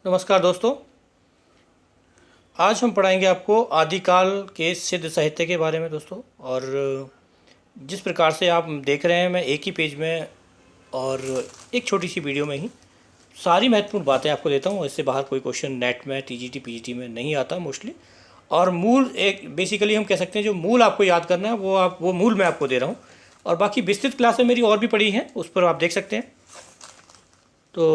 नमस्कार दोस्तों। आज हम पढ़ाएंगे आपको आदिकाल के सिद्ध साहित्य के बारे में दोस्तों। और जिस प्रकार से आप देख रहे हैं, मैं एक ही पेज में और एक छोटी सी वीडियो में ही सारी महत्वपूर्ण बातें आपको देता हूँ। इससे बाहर कोई क्वेश्चन नेट में टीजीटी पीजीटी में नहीं आता मोस्टली। और मूल एक बेसिकली हम कह सकते हैं जो मूल आपको याद करना है वो मूल मैं आपको दे रहा हूँ। और बाकी विस्तृत क्लासें मेरी और भी पड़ी हैं, उस पर आप देख सकते हैं। तो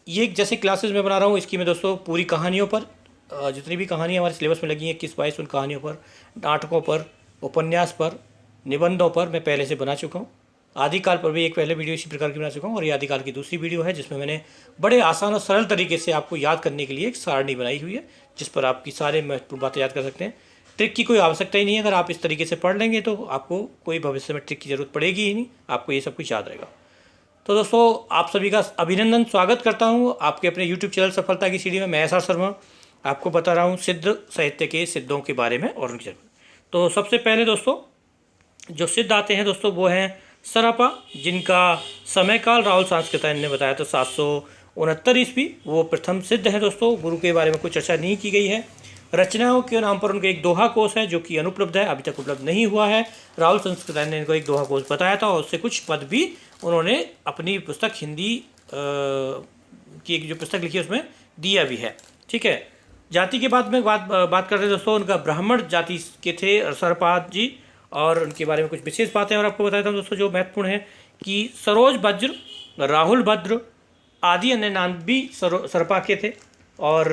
ये जैसे क्लासेस मैं बना रहा हूँ, इसकी मैं दोस्तों पूरी कहानियों पर, जितनी भी कहानियाँ हमारे सिलेबस में लगी हैं 21-22 उन कहानियों पर, नाटकों पर, उपन्यास पर, निबंधों पर मैं पहले से बना चुका हूँ। आदिकाल पर भी एक पहले वीडियो इसी प्रकार की बना चुका हूँ और ये आदिकाल की दूसरी वीडियो है जिसमें मैंने बड़े आसान और सरल तरीके से आपको याद करने के लिए एक सारणी बनाई हुई है जिस पर आपकी सारे महत्वपूर्ण बातें याद कर सकते हैं। ट्रिक की कोई आवश्यकता ही नहीं है। अगर आप इस तरीके से पढ़ लेंगे तो आपको कोई भविष्य में ट्रिक की ज़रूरत पड़ेगी ही नहीं, आपको ये सब कुछ याद रहेगा। तो दोस्तों, आप सभी का अभिनंदन, स्वागत करता हूँ आपके अपने YouTube चैनल सफलता की सीढ़ी में। मैं एस आर शर्मा आपको बता रहा हूँ सिद्ध साहित्य के सिद्धों के बारे में और उनकी जरूरत। तो सबसे पहले दोस्तों जो सिद्ध आते हैं दोस्तों वो हैं सरपा, जिनका समय काल राहुल सांस्कृतायन ने बताया था 769 ईस्वी। वो प्रथम सिद्ध है दोस्तों। गुरु के बारे में कोई चर्चा नहीं की गई है। रचनाओं के नाम पर उनका एक दोहा कोश है जो कि अनुपलब्ध है, अभी तक उपलब्ध नहीं हुआ है। राहुल संस्कृतायन ने इनको एक दोहा कोश बताया था और उससे कुछ पद भी उन्होंने अपनी पुस्तक हिंदी की एक जो पुस्तक लिखी है उसमें दिया भी है। ठीक है। जाति के बाद में बात करते हैं दोस्तों। उनका ब्राह्मण जाति के थे सरपाद जी, और उनके बारे में कुछ विशेष बातें और आपको बताता हूँ दोस्तों जो महत्वपूर्ण है कि सरोज वज्र, राहुल भद्र आदि अन्य नाम भी सरपा के थे और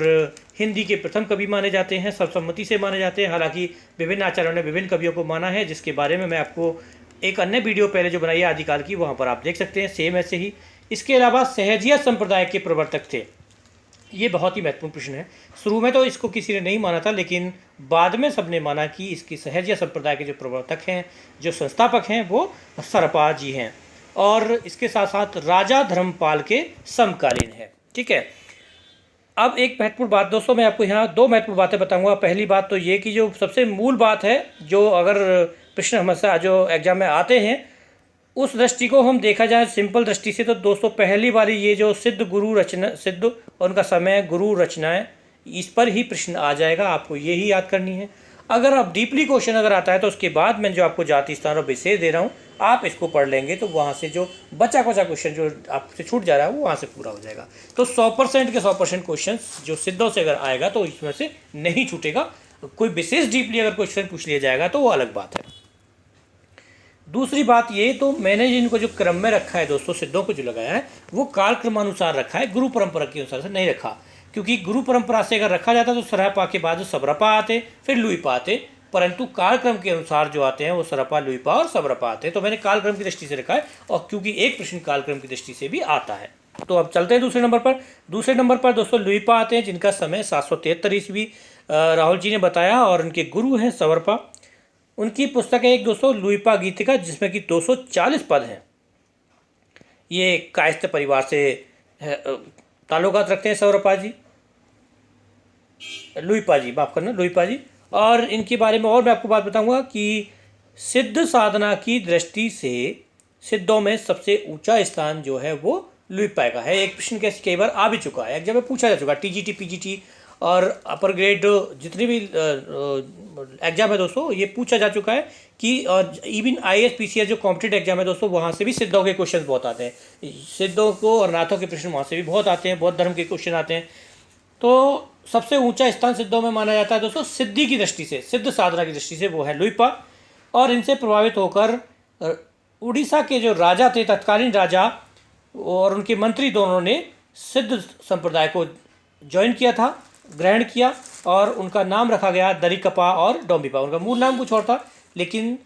हिंदी के प्रथम कवि माने जाते हैं, सर्वसम्मति से माने जाते हैं। हालांकि विभिन्न आचार्यों ने विभिन्न कवियों को माना है, जिसके बारे में मैं आपको एक अन्य वीडियो पहले जो बनाई है आदिकाल की, वहाँ पर आप देख सकते हैं। सेम ऐसे ही इसके अलावा सहजिया संप्रदाय के प्रवर्तक थे। ये बहुत ही महत्वपूर्ण प्रश्न है। शुरू में तो इसको किसी ने नहीं माना था, लेकिन बाद में सबने माना कि इसकी सहजिया संप्रदाय के जो प्रवर्तक हैं, जो संस्थापक हैं, वो सरपा जी हैं और इसके साथ साथ राजा धर्मपाल के समकालीन है। ठीक है। अब एक महत्वपूर्ण बात दोस्तों, मैं आपको यहाँ दो महत्वपूर्ण बातें बताऊंगा। पहली बात तो ये कि जो सबसे मूल बात है, जो अगर प्रश्न हमेशा जो एग्जाम में आते हैं उस दृष्टि को हम देखा जाए सिंपल दृष्टि से, तो दोस्तों पहली बारी ये जो सिद्ध गुरु रचना, सिद्ध और उनका समय, गुरु रचनाएं, इस पर ही प्रश्न आ जाएगा। आपको ये ही याद करनी है। अगर आप डीपली क्वेश्चन अगर आता है तो उसके बाद मैं जो आपको जाति स्थान और विशेष दे रहा हूँ, आप इसको पढ़ लेंगे तो वहाँ से जो बचा खुचा क्वेश्चन जो आपसे छूट जा रहा है वो वहाँ से पूरा हो जाएगा। तो 100% के 100% क्वेश्चन जो सिद्धों से अगर आएगा तो इसमें से नहीं छूटेगा। कोई विशेष डीपली अगर क्वेश्चन पूछ लिया जाएगा तो वो अलग बात है। दूसरी बात ये, तो मैंने जिनको जो क्रम में रखा है दोस्तों, सिद्धों को जो लगाया है वो काल क्रमानुसार रखा है, गुरु परंपरा के अनुसार से नहीं रखा। क्योंकि गुरु परंपरा से अगर रखा जाता तो सरपा के बाद सबरपा आते, फिर लुईपा आते, परंतु कालक्रम के अनुसार जो आते हैं वो सरपा, लुईपा और सबरपा आते हैं। तो मैंने कालक्रम की दृष्टि से रखा है, और क्योंकि एक प्रश्न कालक्रम की दृष्टि से भी आता है। तो अब चलते हैं दूसरे नंबर पर। दूसरे नंबर पर दोस्तों लुईपा आते हैं, जिनका समय 773 ईस्वी राहुल जी ने बताया, और उनके गुरु हैं सबरपा। उनकी पुस्तक है एक दोस्तों लुईपा गीतिका, जिसमें कि 240 पद हैं। ये कायस्थ परिवार से ताल्लुकात रखते हैं सबरपा जी, लुईपा जी, माफ करना, लुईपा जी। और इनके बारे में और मैं आपको बात बताऊंगा कि सिद्ध साधना की दृष्टि से सिद्धों में सबसे ऊंचा स्थान जो है वो लुईपा का है। एक प्रश्न कैसे कई बार आ भी चुका है, एग्जाम में पूछा जा चुका है, टीजीटी पीजीटी और अपर ग्रेड जितने भी एग्जाम है दोस्तों, ये पूछा जा चुका है कि, और इवन IAS PCS जो कॉम्पिटेटिव एग्जाम है दोस्तों, वहाँ से भी सिद्धों के क्वेश्चन बहुत आते हैं। सिद्धों को और नाथों के प्रश्न वहाँ से भी बहुत आते हैं, बौद्ध धर्म के क्वेश्चन आते हैं। तो सबसे ऊंचा स्थान सिद्धों में माना जाता है दोस्तों सिद्धि की दृष्टि से, सिद्ध साधना की दृष्टि से, वो है लुईपा। और इनसे प्रभावित होकर उड़ीसा के जो राजा थे, तत्कालीन राजा और उनके मंत्री, दोनों ने सिद्ध संप्रदाय को ज्वाइन किया था, ग्रहण किया, और उनका नाम रखा गया दरिकपा और डोम्बिपा। उनका मूल नाम कुछ और था, लेकिन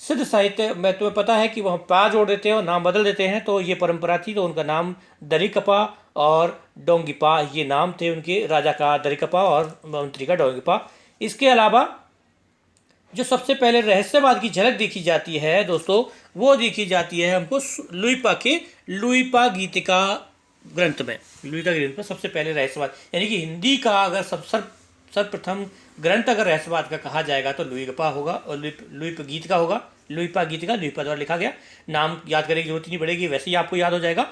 सिद्ध साहित्य में तुम्हें पता है कि वह पा जोड़ देते हैं और नाम बदल देते हैं, तो ये परंपरा थी। तो उनका नाम दरिकपा और डोंगिपा, ये नाम थे उनके, राजा का दरिकपा और मंत्री का डोंगिपा। इसके अलावा जो सबसे पहले रहस्यवाद की झलक देखी जाती है दोस्तों, वो देखी जाती है हमको लुईपा के लुईपा गीतिका ग्रंथ में। लुईपा ग्रंथ में सबसे पहले रहस्यवाद, यानी कि हिंदी का अगर सर्वप्रथम ग्रंथ अगर रहस्यवाद का कहा जाएगा तो लुईपा होगा, और लुईपा गीत का होगा। लुईपा गीत का लुईपा द्वारा लिखा गया। नाम याद करने की जरूरत नहीं पड़ेगी, वैसे ही आपको याद हो जाएगा।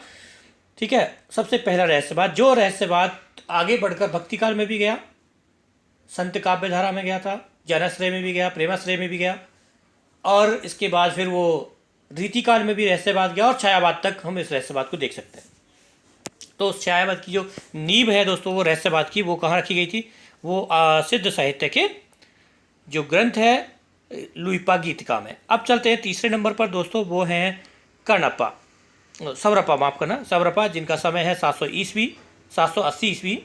ठीक है। सबसे पहला रहस्यवाद, जो रहस्यवाद आगे बढ़कर भक्ति काल में भी गया, संत काव्य धारा में गया था, जनश्रेय में भी गया, प्रेमाश्रय में भी गया, और इसके बाद फिर वो रीतिकाल में भी रहस्यवाद गया, और छायावाद तक हम इस रहस्यवाद को देख सकते हैं। तो उस छायावाद की जो नींव है दोस्तों, वो रहस्यवाद की, वो कहाँ रखी गई थी? वो सिद्ध साहित्य के जो ग्रंथ है लुइपा गीतिका में। अब चलते हैं तीसरे नंबर पर दोस्तों, वो हैं कर्णप्पा, सवरप्पा, माफ़ करना, सवरप्पा, जिनका समय है 700 ईस्वी, 780 ईस्वी,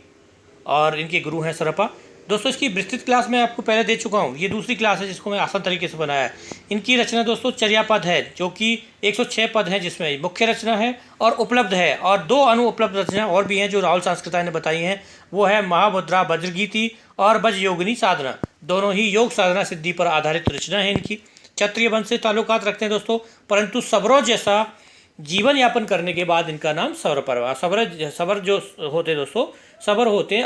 और इनके गुरु हैं सरप्पा। दोस्तों इसकी विस्तृत क्लास मैं आपको पहले दे चुका हूँ, ये दूसरी क्लास है जिसको मैं आसान तरीके से बनाया है। इनकी रचना दोस्तों चर्यापद है, जो कि 106 पद हैं, जिसमें मुख्य रचना है और उपलब्ध है, और 2 अनुपलब्ध रचना और भी हैं जो राहुल सांस्कृताय ने बताई हैं। वो है महामुद्रा वज्रगीति और वज्र योगिनी साधना, दोनों ही योग साधना सिद्धि पर आधारित रचना है इनकी। क्षत्रिय वंश से ताल्लुकात रखते हैं दोस्तों, परंतु सबरों जैसा जीवन यापन करने के बाद इनका नाम सवर हुआ। सवर जो होते दोस्तों, सवर होते हैं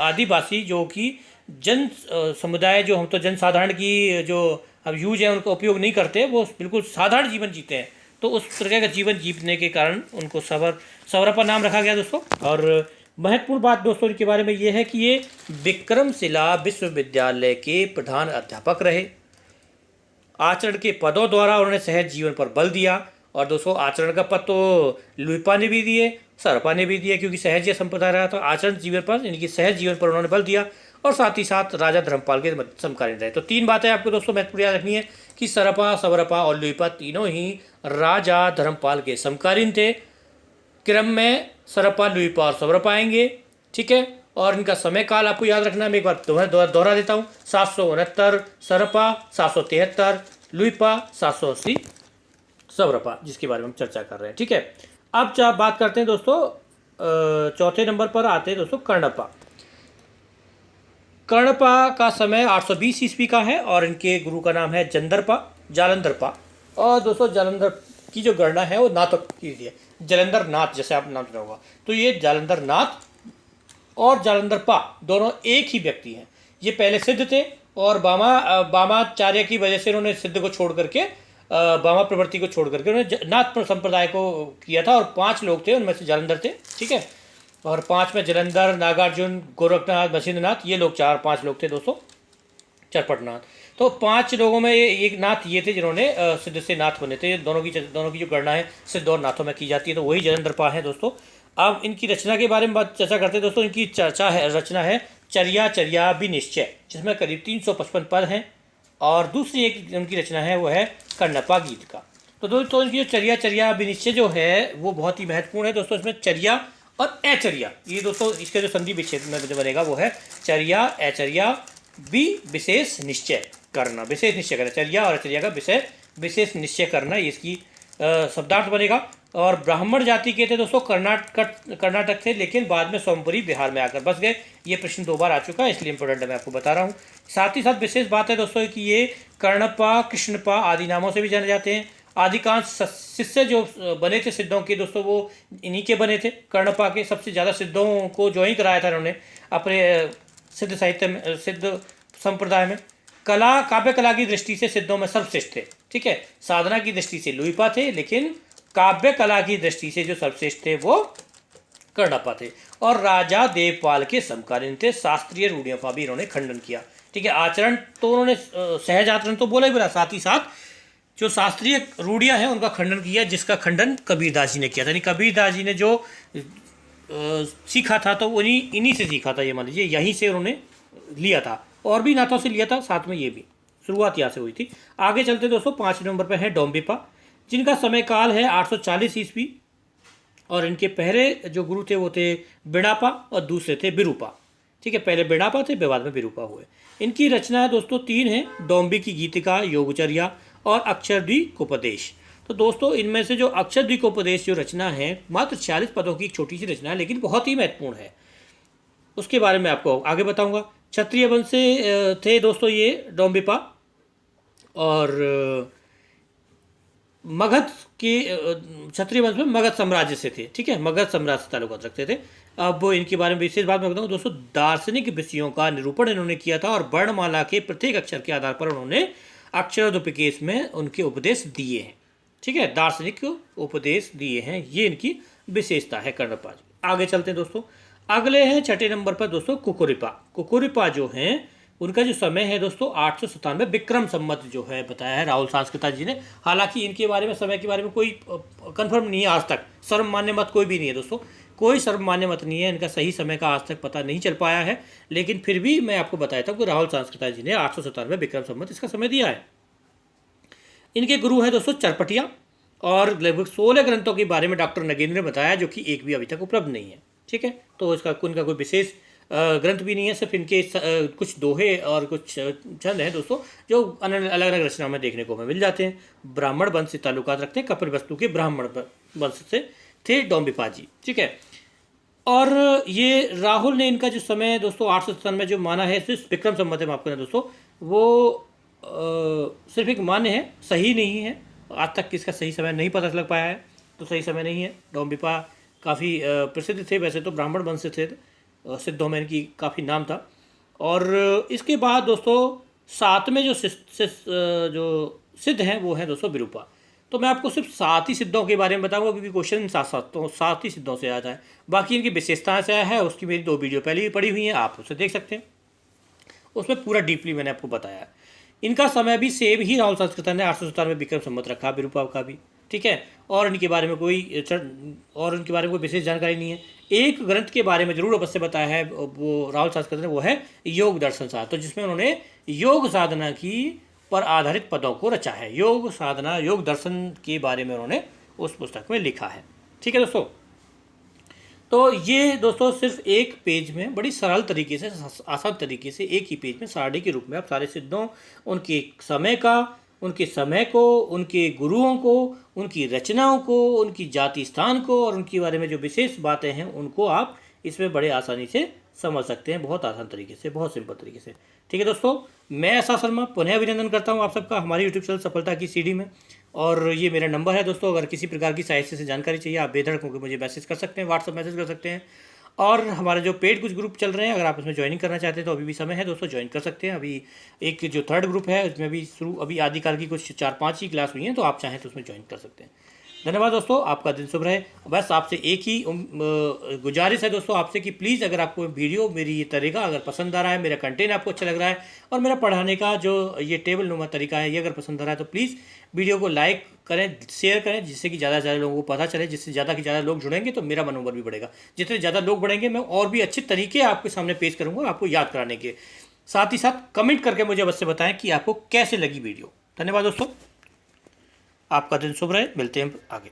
आदिवासी, जो कि जन समुदाय, जो हम तो जनसाधारण की जो अब यूज है उनका उपयोग नहीं करते, वो बिल्कुल साधारण जीवन जीते हैं। तो उस तरह का जीवन जीने के कारण उनको सवरप्पा नाम रखा गया दोस्तों। और महत्वपूर्ण बात दोस्तों इनके बारे में ये है कि ये विक्रमशिला विश्वविद्यालय के प्रधान अध्यापक रहे। आचरण के पदों द्वारा उन्होंने सहज जीवन पर बल दिया, और दोस्तों आचरण का पद तो लुइपा ने भी दिए, सरप्पा ने भी दिया, क्योंकि सहज संप्रदाय रहा, तो आचरण जीवन पर, इनकी सहज जीवन पर उन्होंने बल दिया, और साथ ही साथ राजा धर्मपाल के समकालीन रहे। तो 3 बातें आपको दोस्तों महत्वपूर्ण याद रखनी है कि सरप्पा, सवरप्पा और लुइपा तीनों ही राजा धर्मपाल के समकालीन थे। क्रम में सरप्पा, लुइपा और सवरप्पा आएंगे, ठीक है। और इनका समय काल आपको याद रखना, मैं एक बार दोहरा देता हूँ। 769 सरप्पा, 773 लुइपा, 780 सवरप्पा, जिसके बारे में हम चर्चा कर रहे हैं, ठीक है। अब बात करते हैं दोस्तों, चौथे नंबर पर आते हैं दोस्तों कर्णप्पा। कर्णप्पा का समय 820 ईस्वी का है, और इनके गुरु का नाम है जालंधरप्पा। और दोस्तों जालंधर की जो गणना है वो नाथक की है, जलंधर नाथ, जैसे आप नाम सुना होगा। तो ये जालंधर नाथ और जालंधरप्पा दोनों एक ही व्यक्ति हैं। ये पहले सिद्ध थे, और वामाचार्य की वजह से उन्होंने सिद्ध को छोड़ करके, वामा प्रवृत्ति को छोड़ करके उन्होंने नाथ संप्रदाय को किया था। और 5 लोग थे, उनमें से जालंधर थे, ठीक है। और 5 में जलंधर, नागार्जुन, गोरखनाथ, मछिंद्रनाथ, ये लोग 4-5 लोग थे दोस्तों, चरपटनाथ। तो 5 लोगों में एक नाथ ये थे जिन्होंने सिद्ध से नाथ बने थे। दोनों की जो गणना है सिद्ध और नाथों में की जाती है, तो वही जलंधरप्पा है दोस्तों। अब इनकी रचना के बारे में चर्चा करते हैं दोस्तों। इनकी रचना है चर्या विनिश्चय, जिसमें करीब 355 पद हैं। और दूसरी एक उनकी रचना है वो है कर्णप्पा गीतिका। तो दोस्तों इनकी जो चर्या विनिश्चय जो है वो बहुत ही महत्वपूर्ण है दोस्तों। इसमें चर्या और अचर्या, ये दोस्तों इसके जो संधि विच्छेद में जो बनेगा वो है चर्या अचर्या विशेष निश्चय करना, चर्या और अचर्या का विशेष निश्चय करना, ये इसकी शब्दार्थ बनेगा। और ब्राह्मण जाति के थे दोस्तों, कर्नाटक थे, लेकिन बाद में सोमपुरी बिहार में आकर बस गए। ये प्रश्न 2 बार आ चुका है, इसलिए इम्पोर्टेंट है, मैं आपको बता रहा हूँ। साथ ही साथ विशेष बात है दोस्तों कि ये कर्णप्पा, कृष्णप्पा आदि नामों से भी जाने जाते हैं। अधिकांश शिष्य जो बने थे सिद्धों के दोस्तों, वो इन्हीं के बने थे। कर्णप्पा के सबसे ज़्यादा सिद्धों को ज्वाइन कराया था उन्होंने अपने सिद्ध साहित्य में, सिद्ध संप्रदाय में। काव्य कला की दृष्टि से सिद्धों में सर्वश्रेष्ठ थे, ठीक है। साधना की दृष्टि से लुइपा थे, लेकिन काव्य कला की दृष्टि से जो सर्वश्रेष्ठ थे वो कर्णप्पा थे। और राजा देवपाल के समकालीन थे। शास्त्रीय रूढ़ियों का भी इन्होंने खंडन किया, ठीक है। आचरण तो उन्होंने सहज आचरण तो बोला ही बोला, साथ ही साथ जो शास्त्रीय रूढ़ियाँ हैं उनका खंडन किया, जिसका खंडन कबीरदास जी ने किया था। यानी कबीरदास जी ने जो सीखा था तो इन्हीं से सीखा था, ये मान लीजिए, यहीं से उन्होंने लिया था। और भी नाथों से लिया था, साथ में ये भी शुरुआत यहाँ से हुई थी। आगे चलते दोस्तों 5 नंबर पर है डोम्बिप्पा, जिनका समय काल है 840 ईस्वी। और इनके पहले जो गुरु थे वो थे बिड़ापा और दूसरे थे बिरूपा, ठीक है। पहले बिड़ापा थे, बाद में बिरूपा हुए। इनकी रचना है दोस्तों 3 है, डोम्बी की गीतिका, योगचर्या और अक्षरद्वीकोपदेश। तो दोस्तों इनमें से जो अक्षरद्वीकोपदेश जो रचना है मात्र 46 पदों की एक छोटी सी रचना है, लेकिन बहुत ही महत्वपूर्ण है। उसके बारे में आपको आगे बताऊंगा। क्षत्रिय वंश से थे दोस्तों ये डोम्बिप्पा, और मगध के क्षत्रिय वंश में मगध साम्राज्य से थे, ठीक है। मगध साम्राज्य से ताल्लुकात रखते थे। अब इनके बारे में विशेष बात मैं बताऊँ दोस्तों, दार्शनिक विषयों का निरूपण इन्होंने किया था, और वर्णमाला के प्रत्येक अक्षर के आधार पर उन्होंने अक्षरोद्दीपकेश में उनके उपदेश दिए हैं, ठीक है। दार्शनिक उपदेश दिए हैं, ये इनकी विशेषता है कर्णप्पा जी। आगे चलते हैं दोस्तों। अगले हैं छठे नंबर पर दोस्तों कुकुरिपा। कुकुरिपा जो हैं उनका जो समय है दोस्तों 897 विक्रम संवत जो है बताया है राहुल सांस्कृता जी ने। हालांकि इनके बारे में समय के बारे में कोई कंफर्म नहीं है आज तक, सर्वमान्य मत कोई भी नहीं है दोस्तों, कोई सर्वमान्य मत नहीं है, इनका सही समय का आज तक पता नहीं चल पाया है। लेकिन फिर भी मैं आपको बताया था कि राहुल सांस्कृता जी ने 897 विक्रम संवत इसका समय दिया है। इनके गुरु हैं दोस्तों चरपटिया, और लगभग 16 ग्रंथों के बारे में डॉक्टर नगेंद्र ने बताया जो कि एक भी अभी तक उपलब्ध नहीं है। ठीक है, तो इसका उनका कोई विशेष ग्रंथ भी नहीं है, सिर्फ इनके कुछ दोहे और कुछ छंद हैं दोस्तों जो अलग अलग रचनाओं में देखने को हमें मिल जाते हैं। ब्राह्मण वंश से ताल्लुकात रखते हैं, कपिल वस्तु के ब्राह्मण वंश से थे डोम्बिपा जी। ठीक है, और ये राहुल ने इनका जो समय है दोस्तों 897 में जो माना है, सिर्फ विक्रम संवत में आपको दोस्तों वो सिर्फ एक मान्य है, सही नहीं है। आज तक किसका सही समय नहीं पता लग पाया है, तो सही समय नहीं है। डोम्बिपा काफ़ी प्रसिद्ध थे, वैसे तो ब्राह्मण वंश से थे, सिद्धों में इनकी काफ़ी नाम था। और इसके बाद दोस्तों साथ में जो सिद्ध हैं वो हैं दोस्तों विरूपा। तो मैं आपको सिर्फ 7 ही सिद्धों के बारे में बताऊंगा क्योंकि क्वेश्चन 7 ही सिद्धों से आता है। बाकी इनकी विशेषताएं से है उसकी मेरी 2 वीडियो पहले ही पड़ी हुई हैं, आप उसे देख सकते हैं, उसमें पूरा डीपली मैंने आपको बताया। इनका समय भी सेम ही राहुल सांस्कृता ने 897 में विक्रम संवत रखा, विरूपा का भी। ठीक है, और इनके बारे में कोई विशेष जानकारी नहीं है। एक ग्रंथ के बारे में जरूर अवश्य बताया है वो राहुल सांस्कृता ने, वो है योग दर्शन शास्त्र, तो जिसमें उन्होंने योग साधना की पर आधारित पदों को रचा है। योग साधना योग दर्शन के बारे में उन्होंने उस पुस्तक में लिखा है। ठीक है दोस्तों, तो ये दोस्तों सिर्फ एक पेज में बड़ी सरल तरीके से, आसान तरीके से एक ही पेज में सारणी के रूप में आप सारे सिद्धों, उनके समय का, उनके समय को, उनके गुरुओं को, उनकी रचनाओं को, उनकी जाति स्थान को और उनके बारे में जो विशेष बातें हैं उनको आप इसमें बड़े आसानी से समझ सकते हैं, बहुत आसान तरीके से, बहुत सिंपल तरीके से। ठीक है दोस्तों, मैं ऐसा शर्मा पुनः अभिनंदन करता हूँ आप सबका हमारे यूट्यूब चैनल सफलता की सीढ़ी में। और ये मेरा नंबर है दोस्तों, अगर किसी प्रकार की साहित्य से जानकारी चाहिए आप बेधड़क होकर मुझे मैसेज कर सकते हैं, व्हाट्सअप मैसेज कर सकते हैं। और हमारे जो पेड कुछ ग्रुप चल रहे हैं, अगर आप उसमें ज्वाइनिंग करना चाहते हैं तो अभी भी समय है दोस्तों, ज्वाइन कर सकते हैं। अभी एक जो 3rd ग्रुप है उसमें अभी आदिकाल की कुछ 4-5 ही क्लास हुई हैं, तो आप चाहें तो उसमें ज्वाइन कर सकते हैं। धन्यवाद दोस्तों, आपका दिन शुभ रहे। बस आपसे एक ही गुजारिश है दोस्तों आपसे कि प्लीज़ अगर आपको वीडियो मेरी ये तरीका अगर पसंद आ रहा है, मेरा कंटेंट आपको अच्छा लग रहा है और मेरा पढ़ाने का जो ये टेबल नुमा तरीका है ये अगर पसंद आ रहा है तो प्लीज़ वीडियो को लाइक करें, शेयर करें, जिससे कि ज़्यादा से ज़्यादा लोगों को पता चले। जिससे ज़्यादा से ज़्यादा लोग जुड़ेंगे तो मेरा मनोबल भी बढ़ेगा। जितने ज़्यादा लोग बढ़ेंगे मैं और भी अच्छे तरीके आपके सामने पेश करूँगा आपको याद कराने के। साथ ही साथ कमेंट करके मुझे अवश्य बताएं कि आपको कैसे लगी वीडियो। धन्यवाद दोस्तों, आपका दिन शुभ रहे, मिलते हैं आगे।